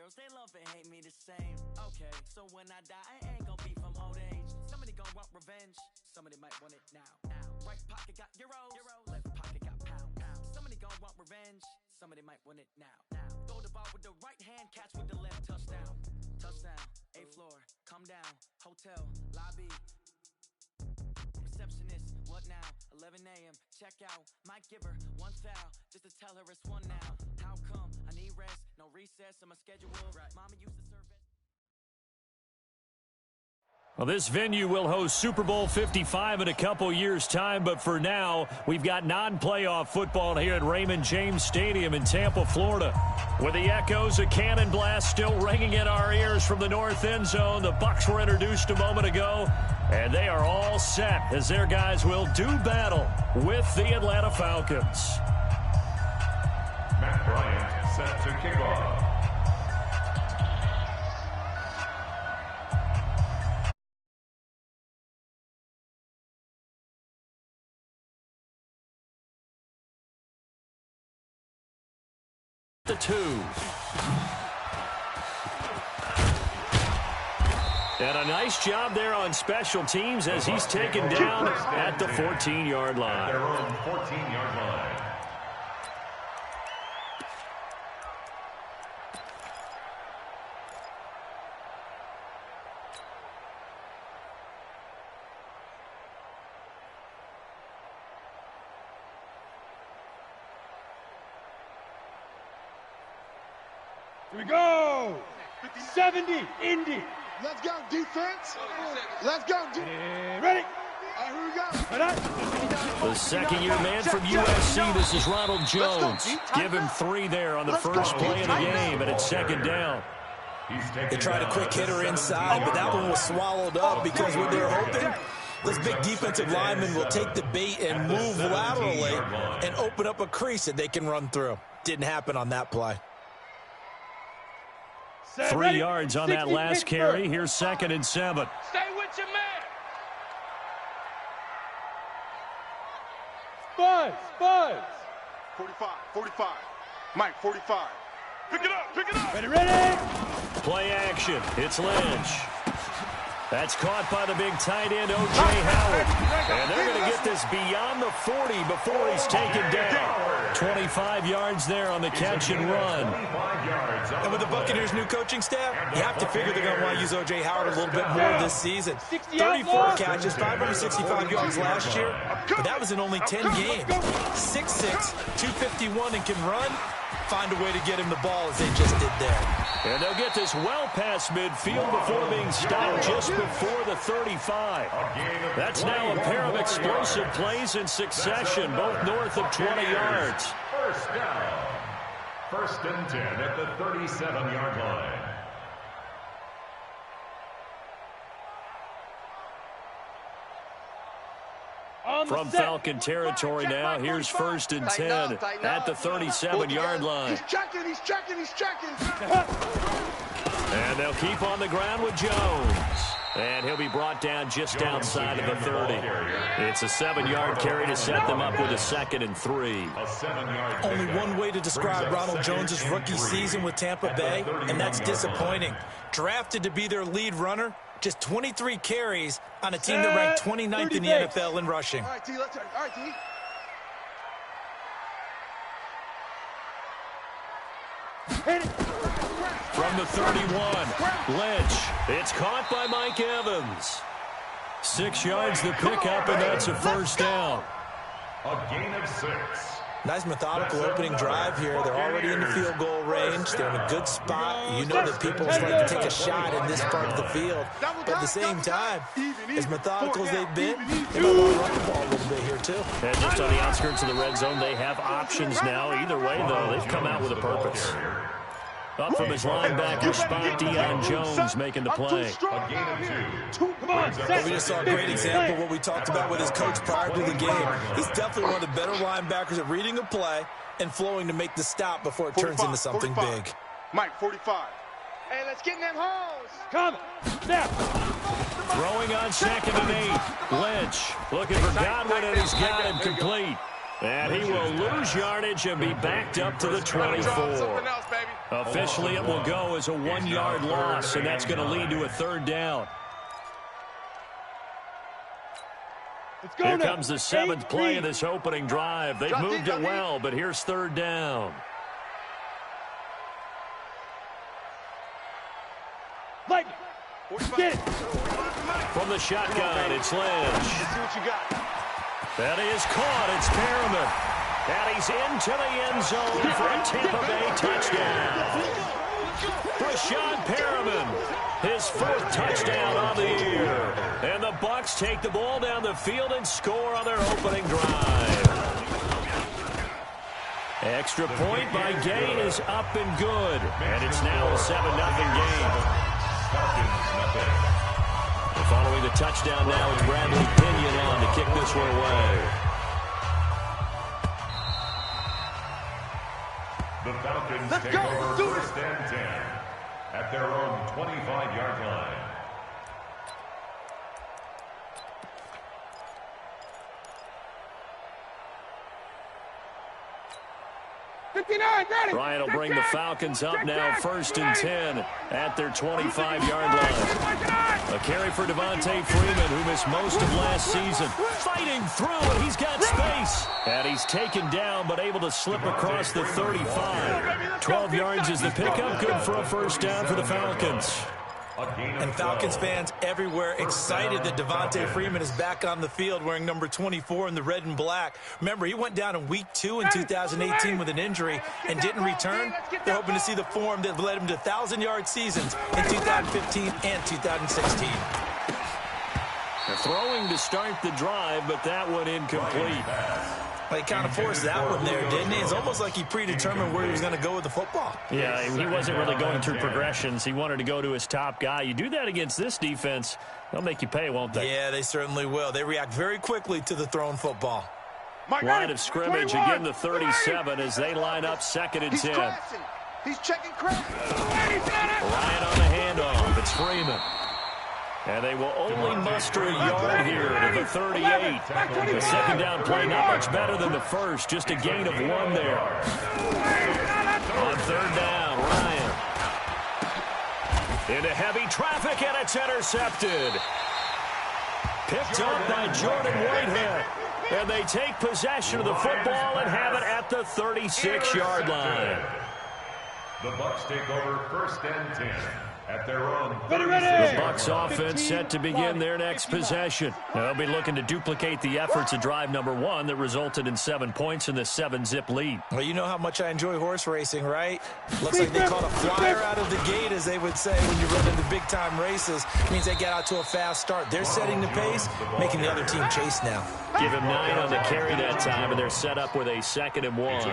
girls, they love and hate me the same. Okay, so when I die, I ain't gonna be from old age. Somebody gonna want revenge, somebody might want it now. Right pocket got euros, left pocket got pound. Somebody gonna want revenge, somebody might want it now. Throw the ball with the right hand, catch with the left, touchdown. Touchdown, 8th floor, come down, hotel, lobby. Receptionist, what now? 11 a.m., check out. Might give her one foul, just to tell her it's one now. How come? I need rest, no recess in my schedule. Right. Mama used to serve it. Well, this venue will host Super Bowl 55 in a couple years' time, but for now, we've got non-playoff football here at Raymond James Stadium in Tampa, Florida. With the echoes of cannon blast still ringing in our ears from the north end zone, the Bucs were introduced a moment ago, and they are all set as their guys will do battle with the Atlanta Falcons. Matt Bryant set to kick off. The 2. And a nice job there on special teams as he's taken down at the 14-yard line. Their own 14-yard line. Here we go! 70, Indy. Let's go, defense. Let's go. Ready? All right, here we go. The second-year man from USC, this is Ronald Jones. Give him 3 there on the first play of the game, and it's second down. They tried a quick hitter inside, but that one was swallowed up because what they're hoping, those big defensive linemen will take the bait and move laterally and open up a crease that they can run through. Didn't happen on that play. 3 yards on that last carry. Here's 2nd and 7. Stay with your man. Spurs. 45. Mike, 45. Pick it up. Ready. Play action. It's Lynch. That's caught by the big tight end, O.J. Howard. And they're going to get this beyond the 40 before he's taken down. 25 yards there on the catch and run. And with the Buccaneers' new coaching staff, you have to figure they're going to want to use O.J. Howard a little bit more this season. 34 catches, 565 yards last year, but that was in only 10 games. 6'6", 251, and can run. Find a way to get him the ball as they just did there. And they'll get this well past midfield before being stopped just before the 35. That's now a pair of explosive plays in succession, both north of 20 yards. First down. 1st and 10 at the 37-yard line. From Falcon territory now, here's 1st and 10 at the 37-yard line. He's checking. And they'll keep on the ground with Jones. And he'll be brought down just outside of the 30. It's a 7-yard carry to set them up with a 2nd and 3. Only one way to describe Ronald Jones' rookie season with Tampa Bay, and that's disappointing. Drafted to be their lead runner, just 23 carries on a team that ranked 29th in the NFL in rushing. All right, T, let's turn. All right, T. From the 31, Lynch. It's caught by Mike Evans. 6 yards the pickup, and that's a first down. A gain of 6. Nice methodical opening drive here. They're already in the field goal range. They're in a good spot. You know that people like to take a shot in this part of the field. But at the same time, as methodical as they've been, they might want to run the ball a little bit here too. And just on the outskirts of the red zone, they have options now. Either way, though, they've come out with a purpose. Up from his linebacker spot, Deion Jones making the play. A gain of 2. Well, we just saw a great example of what we talked about with his coach prior to the game. He's definitely one of the better linebackers at reading a play and flowing to make the stop before it turns into something big. Mike, 45. Hey, let's get in them holes. Come. Snap. Throwing on 2nd and 8. Lynch looking for Godwin, and he's got him complete. And he will lose yardage and be backed up to the 24. Something else, baby. Officially, it will go as a 1-yard loss, and that's going to lead to a 3rd down. Here comes the 7th play of this opening drive. They've moved it well, but here's 3rd down. Get it. From the shotgun, it's Lynch. That is caught. It's Perriman. And he's into the end zone for a Tampa Bay touchdown. Brashad Perriman, his 4th touchdown on the year. And the Bucs take the ball down the field and score on their opening drive. Extra point by Gay is up and good. And it's now a 7-0 game. Following the touchdown now, it's Bradley Pinion on to kick this one away. The Falcons take over 1st and 10 at their own 25-yard line. Ryan will bring the Falcons up now 1st and 10 at their 25-yard line. A carry for Devontae Freeman, who missed most of last season. Fighting through, and he's got space. And he's taken down, but able to slip across the 35. 12 yards is the pickup. Good for a 1st down for the Falcons. And Falcons fans everywhere excited that Devontae Freeman is back on the field wearing number 24 in the red and black. Remember, he went down in week 2 in 2018 with an injury and didn't return. They're hoping to see the form that led him to 1,000-yard seasons in 2015 and 2016. They're throwing to start the drive, but that one incomplete. Well, he kind of forced that one there, didn't he? It's almost like he predetermined where he was going to go with the football. Yeah, he wasn't really going through progressions. He wanted to go to his top guy. You do that against this defense, they'll make you pay, won't they? Yeah, they certainly will. They react very quickly to the thrown football. Line of scrimmage, again the 37 as they line up 2nd and 10. He's checking crap. Ryan on the handoff. It's Freeman. And they will only muster a yard here to the 38. The 2nd down play not much better than the first. Just a gain of 1 there. On 3rd down, Ryan. Into heavy traffic, and it's intercepted. Picked up by Jordan Whitehead. And they take possession of the football and have it at the 36-yard line. The Bucs take over 1st and 10 at their own. The Bucs offense set to begin their next possession. They'll be looking to duplicate the efforts of drive number 1 that resulted in 7 points in the 7-zip lead. Well, you know how much I enjoy horse racing, right? Looks like they caught a flyer out of the gate, as they would say when you run into big-time races. It means they get out to a fast start. They're setting the pace, making the other team chase now. Give him 9 on the carry that time, and they're set up with a 2nd and 1.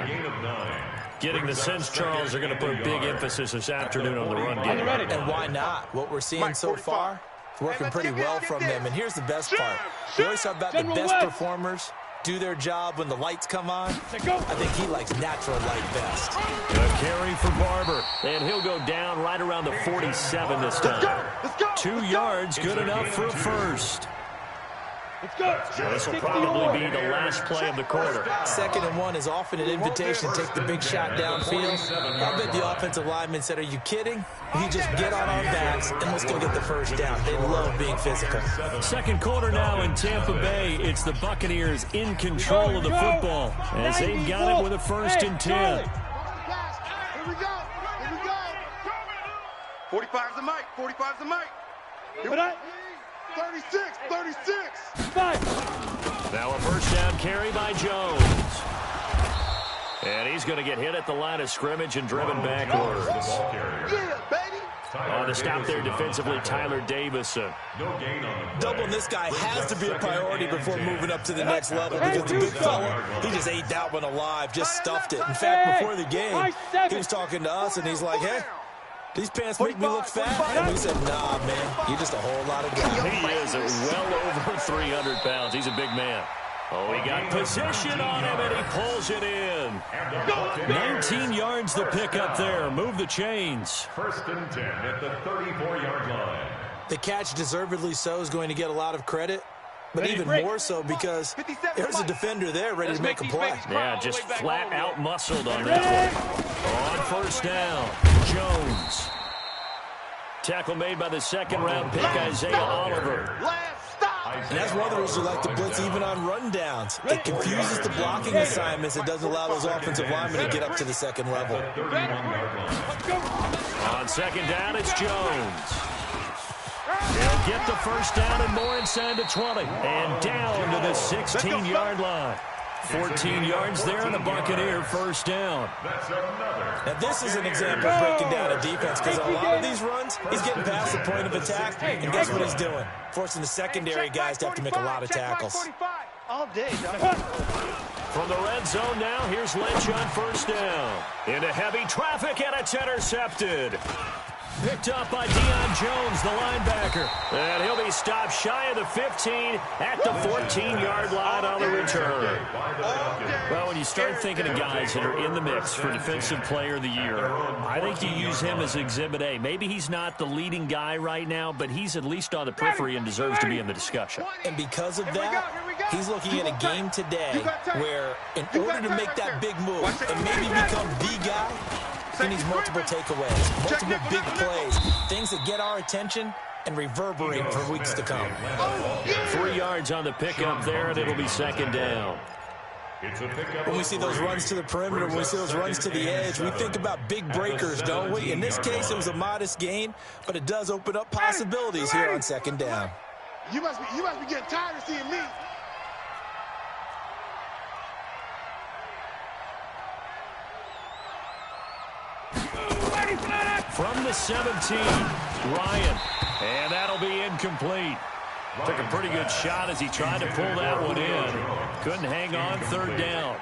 Getting the sense, Charles, are going to put a big emphasis this afternoon on the run game. And why not? What we're seeing so far, it's working pretty well from them. And here's the best part. We always talk about the best performers do their job when the lights come on. I think he likes natural light best. A carry for Barber, and he'll go down right around the 47 this time. 2 yards, good enough for a 1st. This will probably be the last play of the quarter. 2nd and 1 is often an invitation to take the big shot downfield. I bet the offensive lineman said, are you kidding? You just get on our backs and let's go get the 1st down. They love being physical. 2nd quarter now in Tampa Bay. It's the Buccaneers in control of the football as they've got it with a 1st and 10. Here we go. 45's the mic. 45's the mic. 36. Now a 1st down carry by Jones. And he's going to get hit at the line of scrimmage and driven backwards. Yeah, baby. On the stop there defensively, Tyler Davison. Doubling this guy has to be a priority before moving up to the next level, because the big fella, he just ate that one alive, just stuffed it. In fact, before the game, he was talking to us, and he's like, hey, these pants make me look fat. And we said, nah, man, you're just a whole lot of guy. He is well over 300 pounds. He's a big man. Oh, he got position on him, and he pulls it in. 19 yards the pickup there. Move the chains. 1st and 10 at the 34-yard line. The catch, deservedly so, is going to get a lot of credit. but even more so because there's a defender there ready to make a play. Yeah, just flat out muscled on that one. On first down, Jones. Tackle made by the second-round pick, Isaiah Oliver. And that's one of the reasons you like to blitz even on rundowns. It confuses the blocking assignments. It doesn't allow those offensive linemen to get up to the second level. On second down, it's Jones. He'll get the first down and more inside the 20. And down to the 16-yard line. 14 yards there on the Buccaneer first down. Now, this is an example of breaking down a defense because a lot of these runs, he's getting past the point of attack, and guess what he's doing? Forcing the secondary guys to have to make a lot of tackles. All day, From the red zone now, here's Lynch on first down. Into heavy traffic, and it's intercepted. Picked up by Deion Jones, the linebacker. And he'll be stopped shy of the 15 at the 14-yard line on the return. Well, when you start thinking of guys that are in the mix for Defensive Player of the Year, I think you use him as Exhibit A. Maybe he's not the leading guy right now, but he's at least on the periphery and deserves to be in the discussion. And because of that, he's looking at a game today where in order to make that big move and maybe become the guy, he needs multiple takeaways, multiple big plays, things that get our attention and reverberate for weeks to come. 3 yards on the pickup there, and it'll be second down. When we see those runs to the perimeter, when we see those runs to the edge, we think about big breakers, don't we? In this case, it was a modest gain, but it does open up possibilities here on second down. You must be getting tired of seeing me. From the 17, Ryan. And that'll be incomplete. Took a pretty good shot as he tried to pull that one in. Couldn't hang on third down.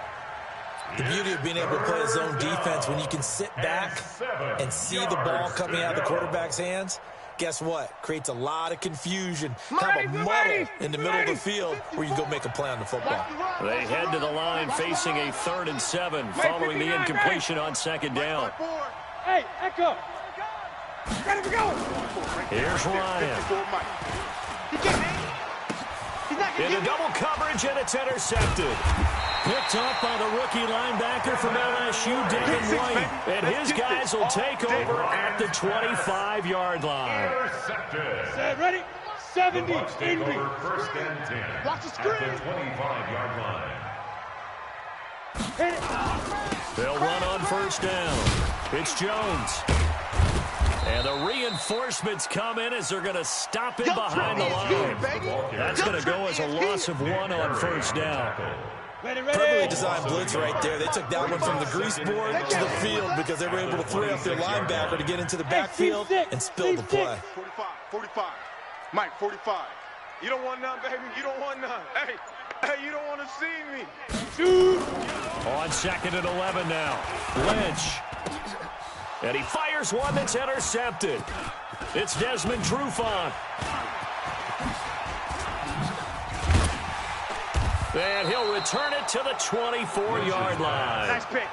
The beauty of being able to play a zone defense when you can sit back and see the ball coming out of the quarterback's hands, guess what? Creates a lot of confusion. Kind of a muddle in the middle of the field where you can go make a play on the football. They head to the line facing a 3rd and 7 following the incompletion on second down. Hey, Echo. Ready to go. Here's Ryan. Into double coverage, and it's intercepted. Picked up by the rookie linebacker from LSU, Devin White. And his guys will take over at the 25-yard line. Set, ready, 70, Indy. First and 10. Watch the screen. At the 25-yard line. Hit it. They'll run on first down. It's Jones. And the reinforcements come in as they're going to stop him behind the line. That's going to go as a loss of 1 on first down. Perfectly designed blitz right there. They took that one from the grease board to the field because they were able to free up their linebacker to get into the backfield and spill the play. 45. Mike, 45. You don't want none, baby. You don't want none. Hey, you don't want to see me. Shoot. On 2nd and 11 now. Lynch. And he fires one that's intercepted. It's Desmond Trufant. And he'll return it to the 24-yard line. Nice pick.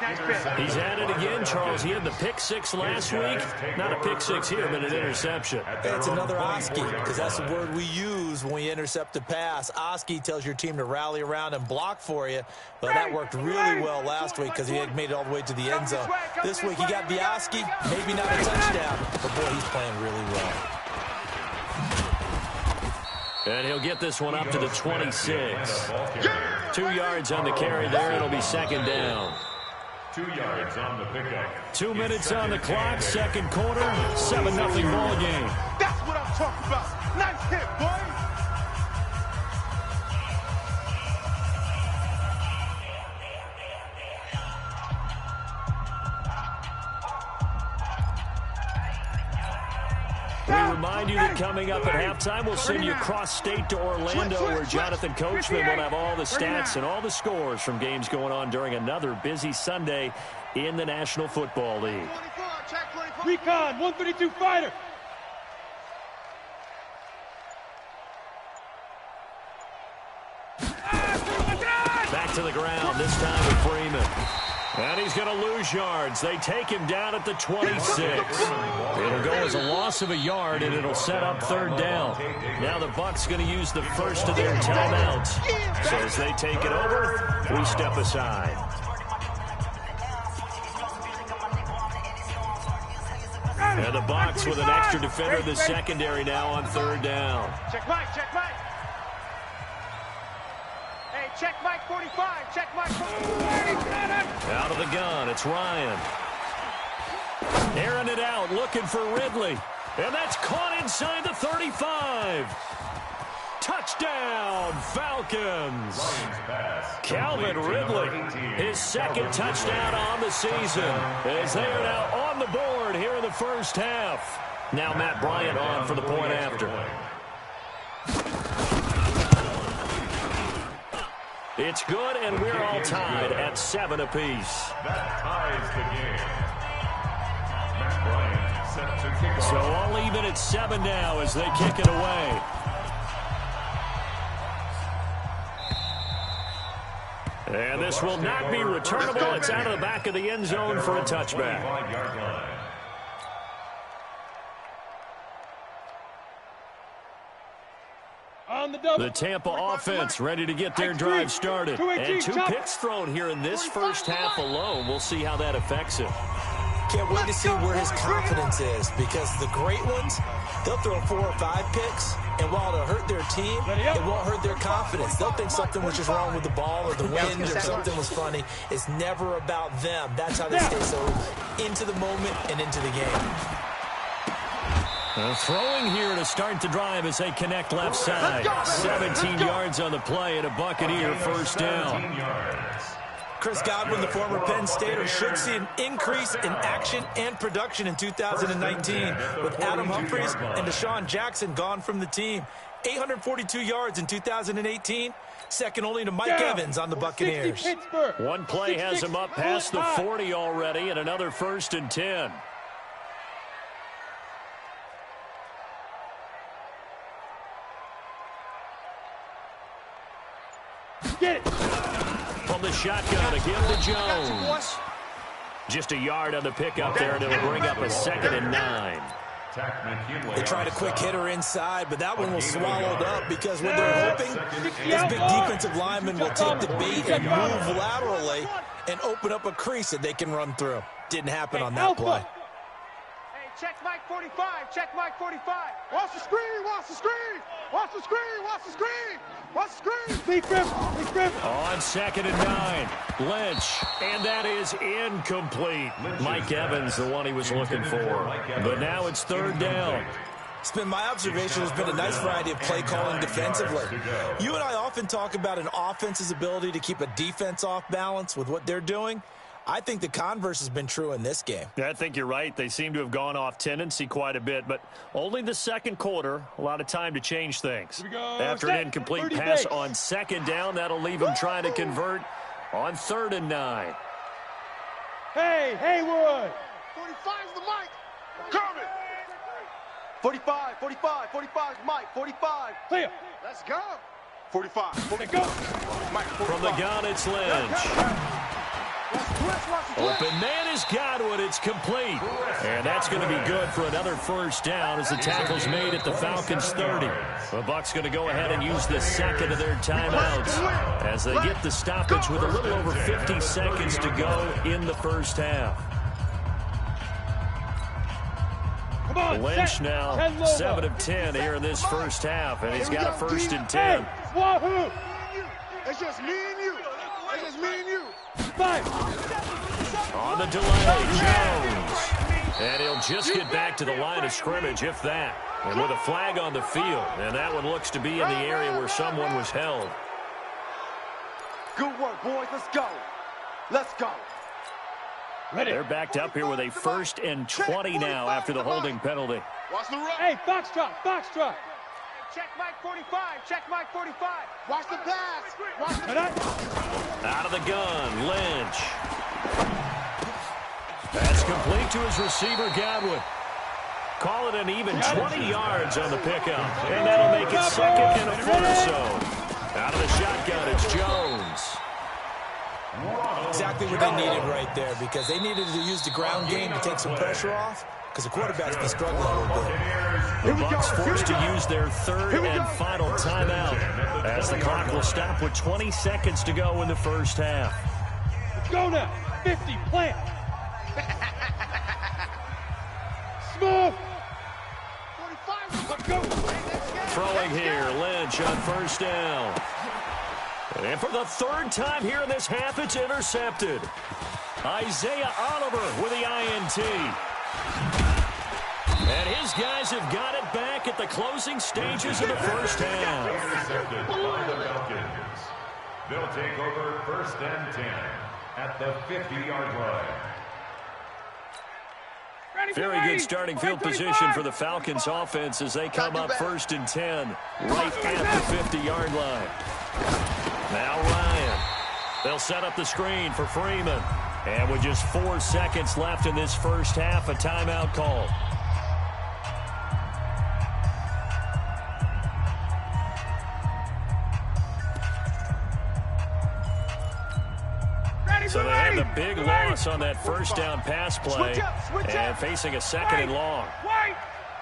He's at it again, Charles. He had the pick 6 last week. Not a pick 6 here, but an interception. It's another Oski, because that's the word we use when we intercept a pass. Oski tells your team to rally around and block for you. But that worked really well last week because he had made it all the way to the end zone. This week he got the Oski, maybe not a touchdown, but boy, he's playing really well. And he'll get this one up to the 26. 2 yards on the carry there. It'll be second down. 2 yards on the pickup. 2 minutes on the clock. Second quarter. 7-0 ball game. That's what I'm talking about. Nice hit, boy. We remind you that coming up at halftime, we'll send you cross-state to Orlando, where Jonathan Coachman will have all the stats and all the scores from games going on during another busy Sunday in the National Football League. Recon, 132 fighter. Back to the ground, this time with Freeman. And he's going to lose yards. They take him down at the 26. It'll go as a loss of a yard, and it'll set up third down. Now the Bucs going to use the first of their timeouts. So as they take it over, we step aside. And the Bucs with an extra defender in the secondary now on third down. Check Mike, check Mike. Hey, check Mike 45, check Mike 45. Out of the gun, it's Ryan. Airing it out, looking for Ridley. And that's caught inside the 35. Touchdown, Falcons. Calvin Ridley, his second touchdown on the season, as they are now on the board here in the first half. Now Matt Bryant on for the point after. It's good, and we're all tied at 7 apiece. That ties the game. Matt Bryant set to kick off. So all even at 7 now as they kick it away. And this will not be returnable. It's out of the back of the end zone for a touchback. The Tampa offense ready to get their drive started. And 2 picks thrown here in this first half alone. We'll see how that affects him. Can't wait to see where his confidence is, because the great ones, they'll throw 4 or 5 picks, and while it'll hurt their team, it won't hurt their confidence. They'll think something was just wrong with the ball or the wind or something was funny. It's never about them. That's how they stay so into the moment and into the game. Throwing here to start the drive as they connect left side. 17 yards on the play and a Buccaneer first down. Chris Godwin, the former Penn Stater, should see an increase in action and production in 2019 with Adam Humphries and Deshaun Jackson gone from the team. 842 yards in 2018, second only to Mike Evans on the Buccaneers. One play has him up past the 40 already, and another 1st and 10. Get it. From the shotgun, a give to Jones. Just a yard on the pickup there, and it'll bring up a 2nd and 9. They tried a quick hitter inside, but that one was swallowed up because when they're hoping, this big defensive lineman will take the bait and move laterally and open up a crease that they can run through. Didn't happen on that play. Hey, check Mike 45, check Mike 45. Watch the screen, watch the screen, watch the screen, watch the screen, watch the screen. Lee Griffin. On 2nd and 9, Lynch, and that is incomplete. Mike Evans, the one he was looking for. But now it's 3rd down. It's been my observation. There's been a nice variety of play calling defensively. You and I often talk about an offense's ability to keep a defense off balance with what they're doing. I think the converse has been true in this game. Yeah, I think you're right. They seem to have gone off tendency quite a bit, but only the second quarter, a lot of time to change things. After an incomplete pass on 2nd down, that'll leave them trying to convert on 3rd and 9. Hey, Haywood. 45's the mic. Kermit. 45, 45, 45's Mike. 45. Clear. Let's go. 45. Let's go. Mike, 45. From the gun, it's Lynch. Open man is Godwin. It's complete. And that's going to be good for another first down as the tackle's made at the Falcons 30. The Bucs going to go ahead and use the second of their timeouts as they get the stoppage with a little over 50 seconds to go in the first half. Lynch now 7 of 10 here in this first half, and he's got a 1st and 10. Wahoo! It's just me and you. It's just me and you. 5. On the delay, Jones. And he'll just get back to the line of scrimmage, if that. And with a flag on the field, and that one looks to be in the area where someone was held. Good work, boys. Let's go. Let's go. They're backed up here with a 1st and 20 now after the holding penalty. Watch the run. Hey, foxtrot. Check Mike 45. Check Mike 45. Watch the pass. Watch the Right. Out of the gun, Lynch. That's complete to his receiver, Godwin. Call it an even 20 yards on the pickup. And that'll make it 2nd and a foot or so. Out of the shotgun, it's Jones. Zach exactly what they needed right there, because they needed to use the ground game to take some pressure off, because the quarterback's been struggling a little bit. The Bucs forced to use their third and final timeout as the clock will stop with 20 seconds to go in the first half. Let's go now. 50, plant. Smooth. 45, let's go. Throwing here, Lynch on first down. And for the third time here in this half, it's intercepted. Isaiah Oliver with the INT. And his guys have got it back at the closing stages of the first half. Intercepted by the Falcons. They'll take over first and 10 at the 50-yard line. Very good starting field position for the Falcons offense as they come up first and 10 right at the 50-yard line. Now Ryan. They'll set up the screen for Freeman. And with just 4 seconds left in this first half, a timeout call. So they have the big loss on that first down pass play and facing a second and long. White,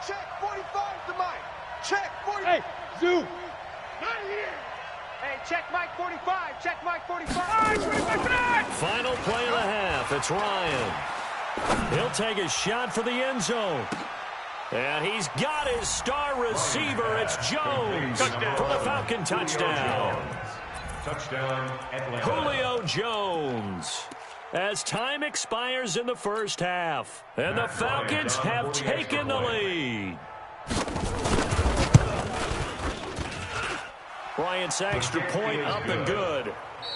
check 45 to Mike. Check 45. Hey, Zoo. Not here. Hey, check Mike 45. Check Mike 45. Final play of the half. It's Ryan. He'll take a shot for the end zone. And he's got his star receiver. It's Jones for the Falcon touchdown. Touchdown, Atlanta. Julio Jones. As time expires in the first half, and the Falcons have taken the lead. Bryant's extra point up and good.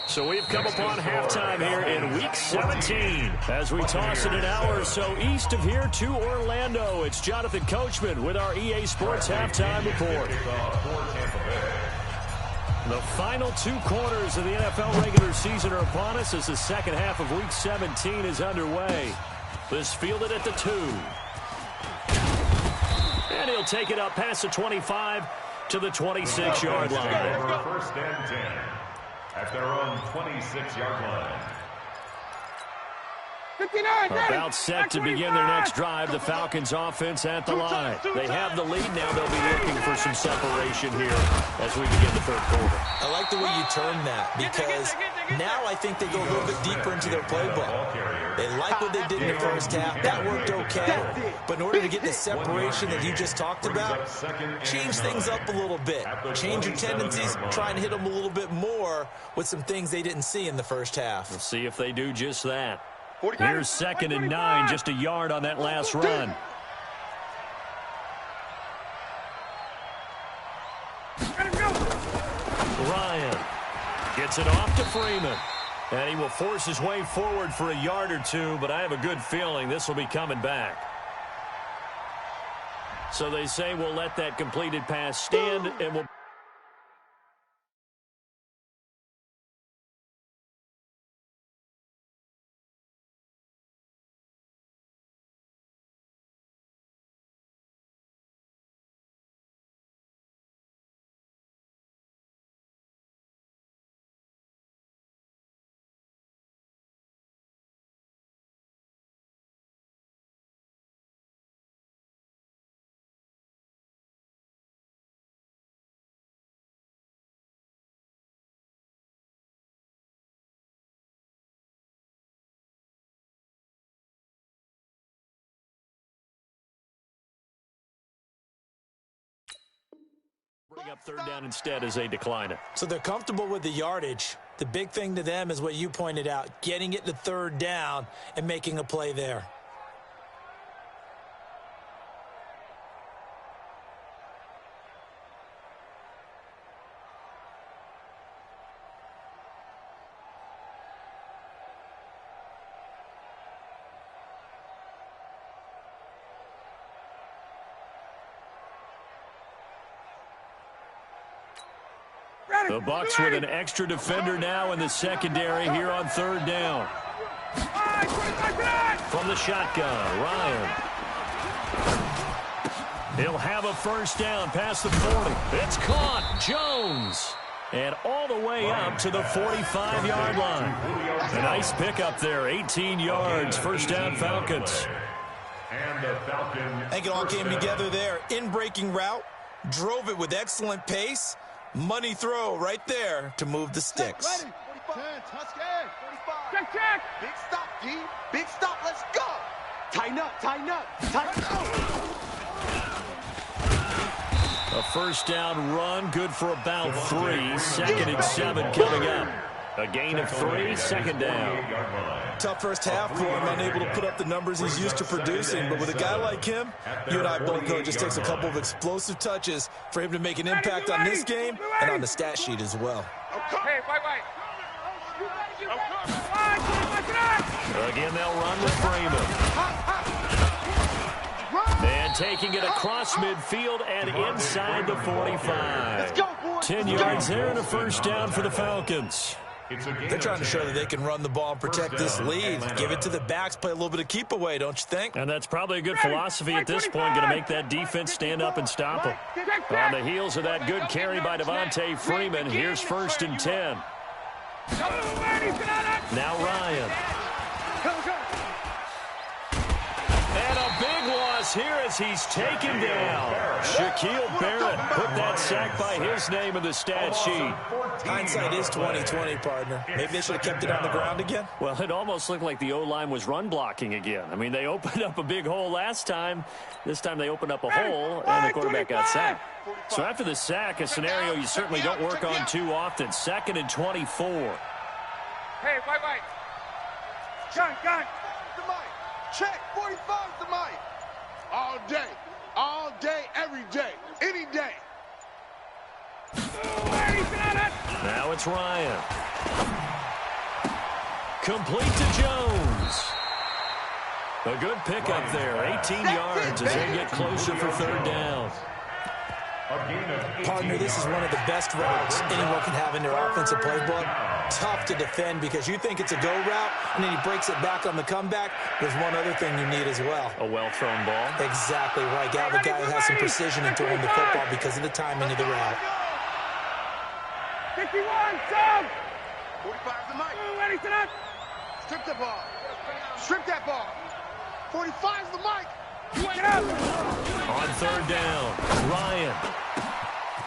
So we've come upon halftime here in Week 17. As we toss it an hour or so east of here to Orlando, it's Jonathan Coachman with our EA Sports Halftime Report. The final 2 quarters of the NFL regular season are upon us as the second half of Week 17 is underway. This fielded at the 2. And he'll take it up past the 25 to the 26-yard line. First and 10 at their own 26-yard line. 59, about set to begin their next drive. The Falcons offense at the line. They have the lead now. They'll be looking for some separation here as we begin the third quarter. I like the way you term that, because now I think they go a little bit deeper into their playbook. They like what they did in the first half. That worked okay. But in order to get the separation that you just talked about, change things up a little bit. Change your tendencies, try and hit them a little bit more with some things they didn't see in the first half. We'll see if they do just that. Here's second and 9, just a yard on that last run. Ryan gets it off to Freeman. And he will force his way forward for a yard or two, but I have a good feeling this will be coming back. So they say we'll let that completed pass stand, and we'll... bring up third down instead as they decline it. So they're comfortable with the yardage. The big thing to them is what you pointed out, getting it to third down and making a play there. The Bucs with an extra defender now in the secondary here on third down. From the shotgun, Ryan. He'll have a first down past the 40. It's caught. Jones. and all the way up to the 45-yard line. A nice pickup there, 18 yards, first down Falcons. And the Falcons. I think it all came together there. In-breaking route, drove it with excellent pace. Money throw right there to move the sticks. Ready. 10, touchdown. 45. Check. Big stop, D. Big stop. Let's go. Tighten up, tighten up, tighten up. A first down run, good for about 3. 2nd and 7 coming up. A gain of 3, second down. Tough first half for him, unable to put up the numbers he's used to producing. But with a guy like him, you and I both know it just takes a couple of explosive touches for him to make an impact on this game and on the stat sheet as well. Hey, wait. Again, they'll run with Freeman. And taking it across midfield and inside the 45. 10 yards there and a first down for the Falcons. They're trying to show that they can run the ball and protect this lead. Give it to the backs, play a little bit of keep away, don't you think? And that's probably a good philosophy at this point, going to make that defense stand up and stop them. On the heels of that good carry by Devontae Freeman, here's 1st and 10. Now Ryan. And a big loss here as he's taken down. Shaquille Barrett put that sack by his name in the stat sheet. Hindsight is 20/20, partner. Maybe they should have kept it on the ground again. Well, it almost looked like the O-line was run blocking again. I mean, they opened up a big hole last time. This time they opened up a hole, and the quarterback got sacked. So after the sack, a scenario you certainly don't work on too often. 2nd and 24. Hey, wait. Gun. The mic. Check. 45's the mic. All day, every day, any day. Now it's Ryan. Complete to Jones. A good pickup there. 18 yards as they get closer for 3rd down. Partner, this is one of the best routes anyone can have in their offensive playbook. Tough to defend because you think it's a go route, and then he breaks it back on the comeback. There's one other thing you need as well. A well-thrown ball. Exactly right. You have a guy who has some precision in throwing the football because of the timing of the route. 51, Sam! 45's the mic. Ready to that? Strip the ball. Strip that ball. 45's the mic. Get up. On 3rd down, Ryan.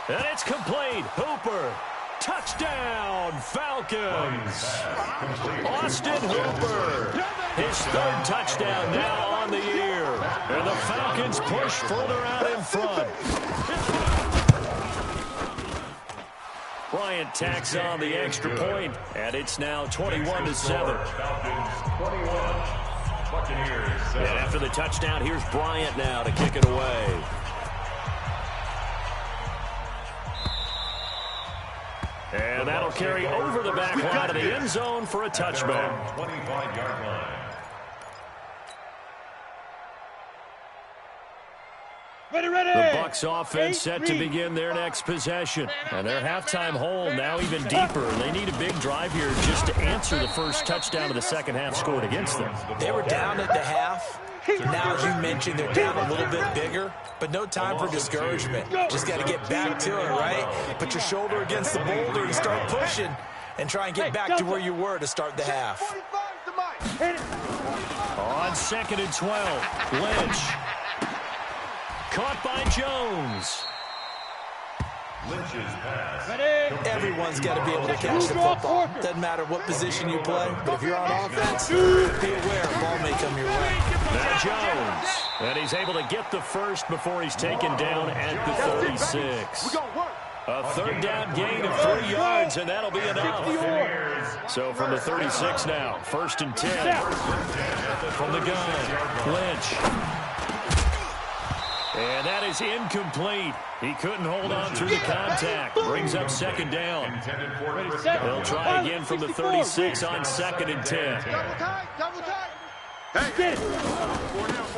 And it's complete. Hooper. Touchdown, Falcons. Austin Hooper. His 3rd touchdown now on the year. And the Falcons push further out in front. Bryant tacks on the extra point, and it's now 21-7. And after the touchdown, here's Bryant now to kick it away. And that'll carry over the back line of the end zone for a touchback. 25-yard line. Ready. The Bucs offense set to begin their next possession. And their halftime hole now even deeper. They need a big drive here just to answer the first touchdown of the second half scored against them. They were down at the half. Now, as you mentioned, they're down a little bit bigger, but no time for discouragement. Just got to get back to it, right? Put your shoulder against the boulder and start pushing and try and get back to where you were to start the half. On 2nd and 12, Lynch. Caught by Jones. Lynch's pass. Everyone's got to be able to catch the football. Doesn't matter what position you play, but if you're on offense, be aware a ball may come your way. Now Jones. And he's able to get the first before he's taken down at the 36. A 3rd down gain of 3 yards, and that'll be enough. So from the 36 now, 1st and 10. From the gun, Lynch. And that is incomplete. He couldn't hold on through the contact. Brings up 2nd down. They'll try again from the 36 on 2nd and 10.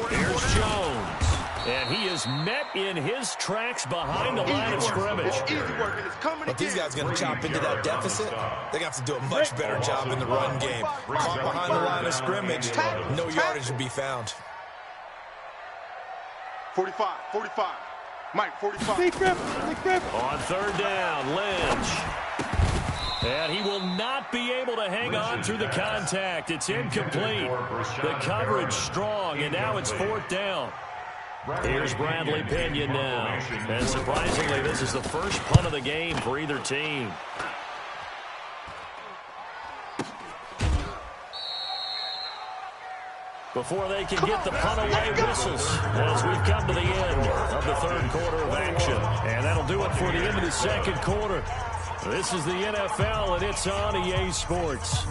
Here's Jones. And he is met in his tracks behind the line of scrimmage. But these guys are going to chop into that deficit. They're going to have to do a much better job in the run game. Caught behind the line of scrimmage, no yardage to be found. 45. Mike, 45. Big grip. On third down, Lynch. And he will not be able to hang on through the contact. It's incomplete. The coverage strong, and now it's fourth down. Here's Bradley Pinion now. And surprisingly, this is the first punt of the game for either team. Before they can get the punt away, whistles as we've come to the end of the third quarter of action. And that'll do it for the end of the second quarter. This is the NFL, and it's on EA Sports.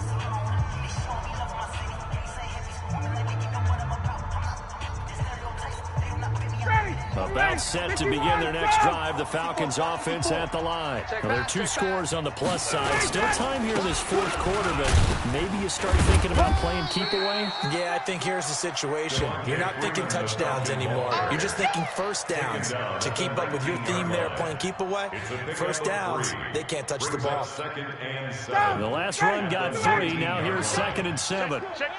About set to begin their next drive, the Falcons offense at the line. Now, there are two scores on the plus side. Still time here in this fourth quarter, but maybe you start thinking about playing keep away? Yeah, I think here's the situation. You're not thinking touchdowns anymore. You're just thinking first downs. To keep up with your theme there, playing keep away, first downs, they can't touch the ball. The last run got 3. Now here's 2nd and 7. Check.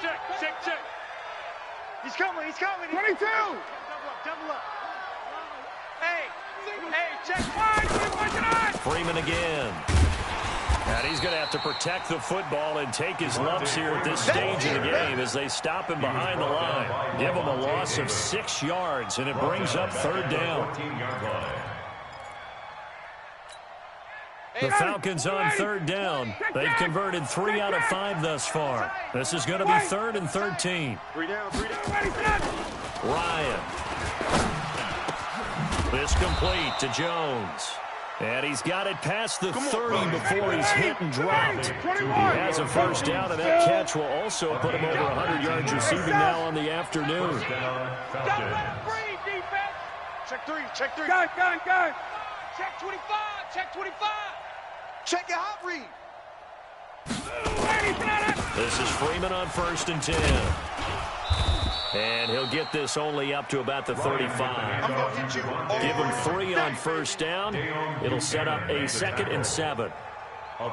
He's coming. 22. Double up. Hey, check. Freeman again. And he's going to have to protect the football and take his lumps here at this stage of the game as they stop him behind the line. Give him a loss of 6 yards, and it brings up third down. The Falcons on third down. They've converted 3 out of 5 thus far. This is going to be 3rd and 13. 3 down. Ryan. This complete to Jones. And he's got it past the 30 before he's hit and dropped. He has a first down, and that catch will also put him over 100 yards receiving now on the afternoon. Don't let free, defense. Check 3. Go. Check 25. Check your hot read. This is Freeman on 1st and 10. And he'll get this only up to about the 35. Give him 3 on first down. It'll set up a 2nd and 7.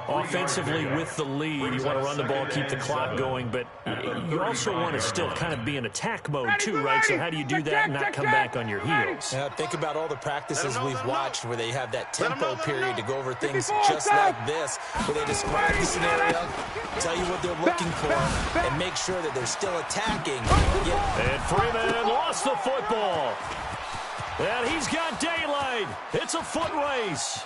Offensively with the lead, you want to run the ball, keep the clock going, but you also want to still kind of be in attack mode too, right? So how do you do that and not come back on your heels? Think about all the practices we've watched where they have that tempo period to go over things just like this, where they describe the scenario, tell you what they're looking for, and make sure that they're still attacking. And Freeman lost the football. And he's got daylight. It's a foot race.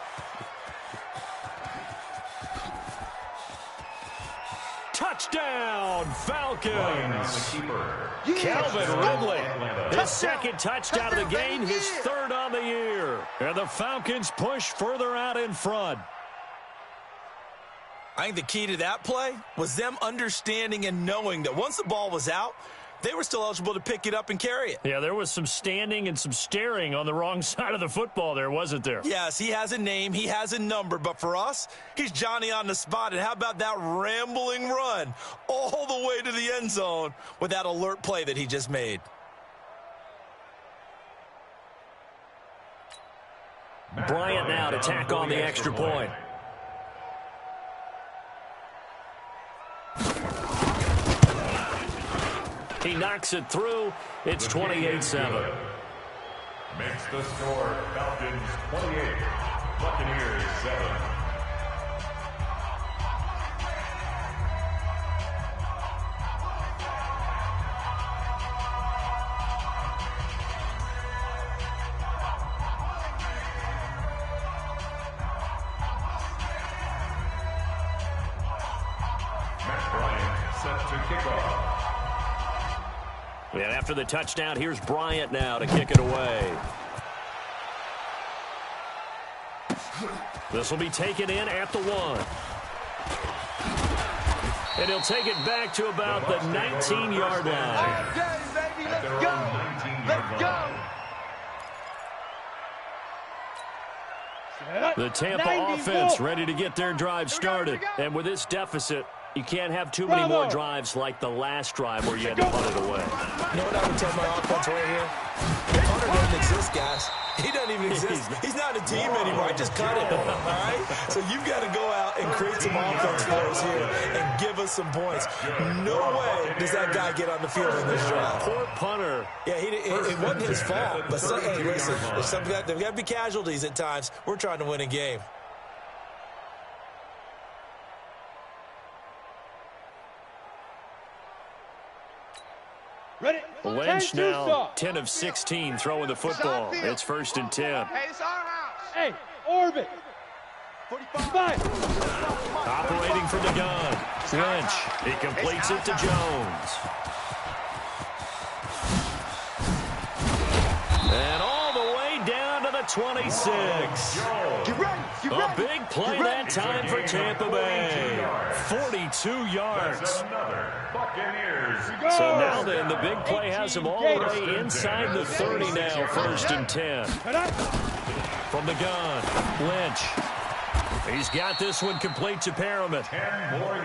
Touchdown, Falcons. Calvin Ridley, his 2nd touchdown of the game, his 3rd on the year. And the Falcons push further out in front. I think the key to that play was them understanding and knowing that once the ball was out, they were still eligible to pick it up and carry it. Yeah, there was some standing and some staring on the wrong side of the football there, wasn't there? Yes, he has a name, he has a number, but for us, he's Johnny on the spot. And how about that rambling run all the way to the end zone with that alert play that he just made? Bryant now to tack on the extra point. He knocks it through. It's 28-7. Makes the score Falcons 28, Buccaneers 7. Matt Bryant set to kick off. And after the touchdown, here's Bryant now to kick it away. This will be taken in at the 1. And he'll take it back to about the 19-yard line. Okay, baby, let's go. The Tampa offense ready to get their drive started. And with this deficit, you can't have too many more drives like the last drive where you had to punt it away. You know what I would tell my offense right here? The punter doesn't exist, guys. He doesn't even exist. He's not a team anymore. I just cut him, all right? So you've got to go out and create some offense for us here and give us some points. No way does that guy get on the field in this drive. Poor punter. Yeah, it wasn't his fault. But hey, listen, there's got to be casualties at times. We're trying to win a game. Ready? Lynch now 10 of 16 throwing the football. It's 1st and 10. Hey, it's our house. Hey, orbit. 45. Operating from the gun. Lynch. He completes it to Jones. And all the way down to the 26. A big play that time for Tampa Bay. 42 yards. So now then, the big play has him all the way inside the 30 now, 1st and 10. From the gun, Lynch. He's got this one complete to Perriman.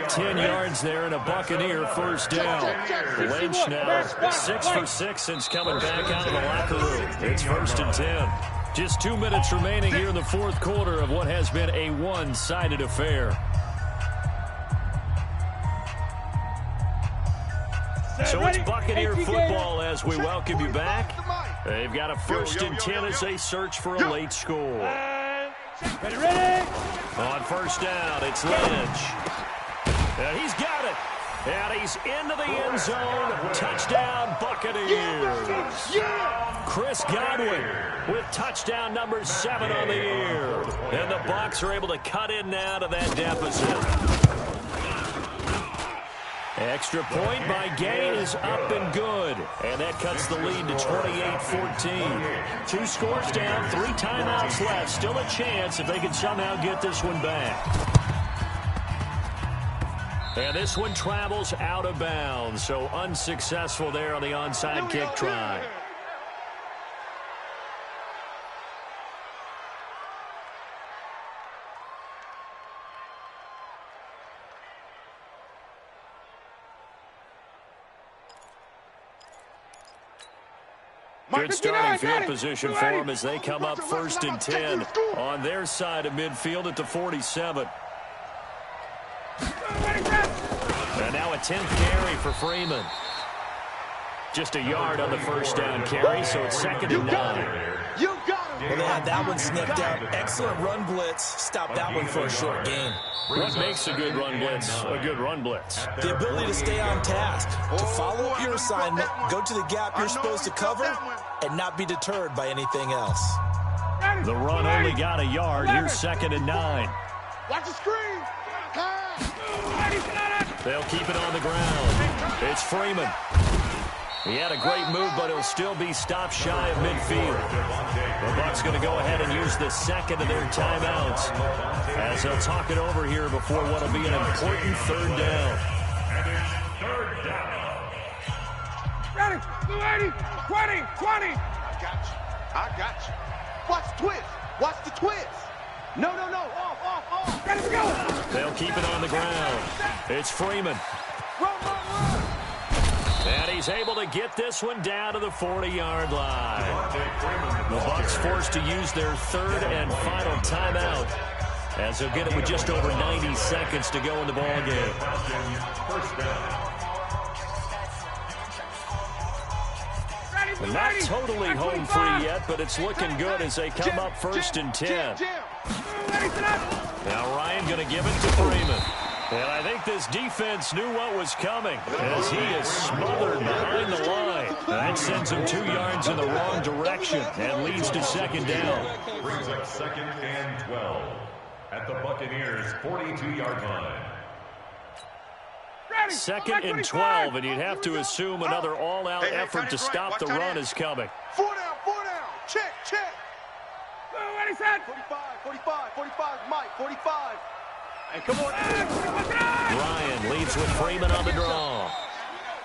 10 yards there and a Buccaneer 1st down. Lynch now 6 for 6 since coming back out of the locker room. It's 1st and 10. Just 2 minutes remaining here in the 4th quarter of what has been a one-sided affair. So it's Buccaneer football as we welcome you back. They've got a 1st and 10 as they search for a late score. Ready? On 1st down, it's Lynch. And he's got it. And he's into the end zone. Touchdown, Buccaneers. Chris Godwin with touchdown number 7 on the year. And the Bucs are able to cut in now to that deficit. Extra point by Gay is up and good. And that cuts the lead to 28-14. 2 scores down, 3 timeouts left. Still a chance if they can somehow get this one back. And this one travels out of bounds. So unsuccessful there on the onside kick try. Good starting field position for them as they come up 1st and 10 on their side of midfield at the 47. And now a 10th carry for Freeman. Just a yard on the 1st down carry, so it's 2nd and 9. Well, they had that one snipped out. Excellent run blitz. Stop that one for a short gain. What makes a good run blitz a good run blitz? The ability to stay on task, to follow up your assignment, go to the gap you're supposed to cover, and not be deterred by anything else. The run only got a yard. Here's 2nd and 9. Watch the screen. They'll keep it on the ground. It's Freeman. He had a great move, but he'll still be stopped shy of midfield. The Bucs going to go ahead and use the 2nd of their timeouts as they'll talk it over here before what will be an important 3rd down. And it's 3rd down. Ready, 20, 20. I got you. Watch the twist. Watch the twist. No. Off. Ready to go. They'll keep it on the ground. It's Freeman. Run. And he's able to get this one down to the 40-yard line. The Bucs forced to use their 3rd and final timeout as they'll get it with just over 90 seconds to go in the ball game. Not totally home free yet, but it's looking good as they come up 1st and 10. Now Ryan going to give it to Freeman. And I think this defense knew what was coming as he is smothered behind the line. That sends him 2 yards in the wrong direction and leads to 2nd down. Brings up 2nd and 12 at the Buccaneers' 42-yard line. 2nd and 12, and you'd have to assume another all-out effort to stop the run is coming. 4 down. Check. 45, Mike, 45. Hey, come on. Ryan leads with Freeman on the draw.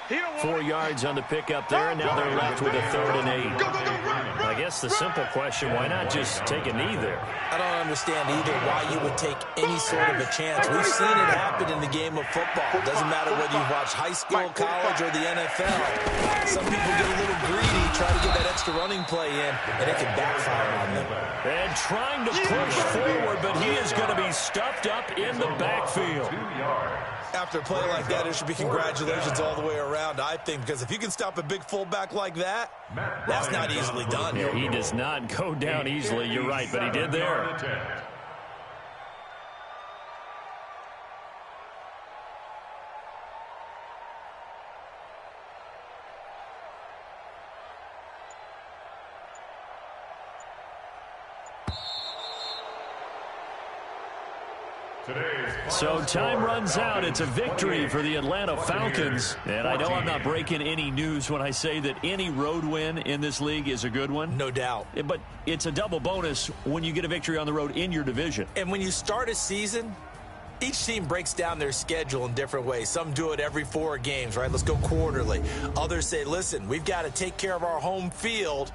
4 yards on the pickup there, and now they're left with a 3rd and 8. I guess the simple question, why not just take a knee there? I don't understand either why you would take any sort of a chance. We've seen it happen in the game of football. It doesn't matter whether you've watched high school, college, or the NFL. Some people get a little greedy, try to get that extra running play in, and it can backfire on them. And trying to push forward, but he is going to be stuffed up in the backfield. After a play like that, it should be congratulations all the way around, I think, because if you can stop a big fullback like that, that's not easily done. Yeah, he does not go down easily, you're right, but he did there. So time runs out. It's a victory for the Atlanta Falcons. And I know I'm not breaking any news when I say that any road win in this league is a good one. No doubt. But it's a double bonus when you get a victory on the road in your division. And when you start a season, each team breaks down their schedule in different ways. Some do it every 4 games, right? Let's go quarterly. Others say, listen, we've got to take care of our home field.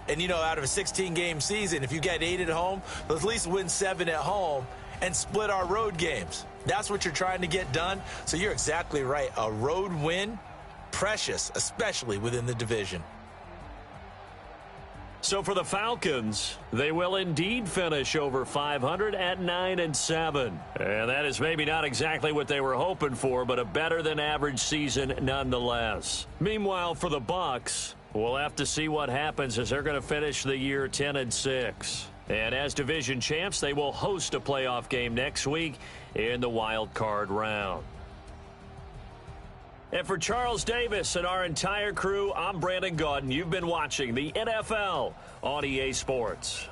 And, you know, out of a 16-game season, if you get 8 at home, let's at least win 7 at home and split our road games. That's what you're trying to get done. So you're exactly right. A road win, precious, especially within the division. So for the Falcons, they will indeed finish over 500 at 9-7. And that is maybe not exactly what they were hoping for, but a better than average season nonetheless. Meanwhile, for the Bucs, we'll have to see what happens as they're going to finish the year 10-6. And as division champs, they will host a playoff game next week in the wild card round. And for Charles Davis and our entire crew, I'm Brandon Gaudin. You've been watching the NFL on EA Sports.